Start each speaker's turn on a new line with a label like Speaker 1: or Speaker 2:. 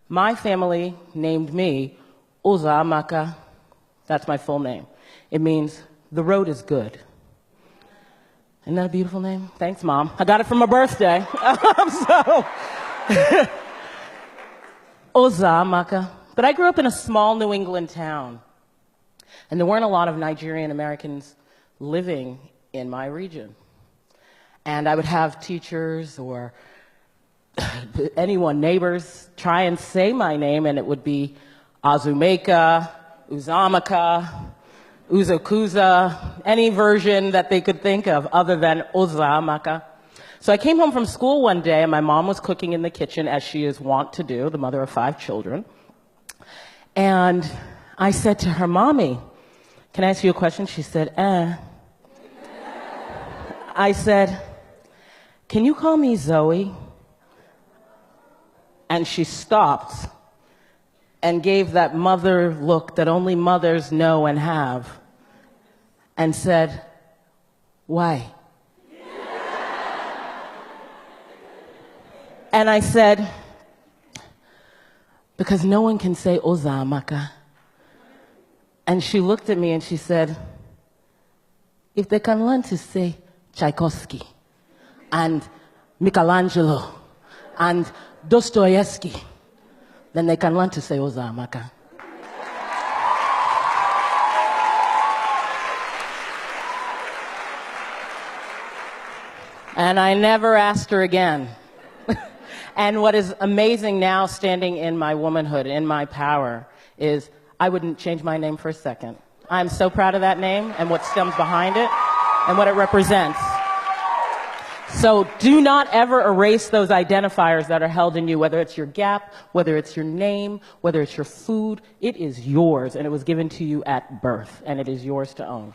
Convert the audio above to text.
Speaker 1: My family named me Uzamaka. That's my full name. It means the road is good. Isn't that a beautiful name? Thanks, Mom. I got it for my birthday. Uzamaka. But I grew up in a small New England town, and there weren't a lot of Nigerian Americans living in my region. And I would have teachers or anyone, neighbors, try and say my name, and it would be Azumeka, Uzamaka, Uzokuza, any version that they could think of other than Uzamaka. So I came home from school one day, and my mom was cooking in the kitchen, as she is wont to do, the mother of 5 children. And I said to her, "Mommy, can I ask you a question?" She said, I said, "Can you call me Zoe?" And she stopped and gave that mother look that only mothers know and have, and said, "Why?" And I said, "Because no one can say Uzamaka." And she looked at me and she said, "If they can learn to say Tchaikovsky and Michelangelo and Dostoevsky, then they can learn to say Uzamaka." And I never asked her again. And what is amazing now, standing in my womanhood, in my power, is I wouldn't change my name for a second. I'm so proud of that name and what stems behind it and what it represents. So do not ever erase those identifiers that are held in you, whether it's your gap, whether it's your name, whether it's your food. It is yours, and it was given to you at birth, and it is yours to own.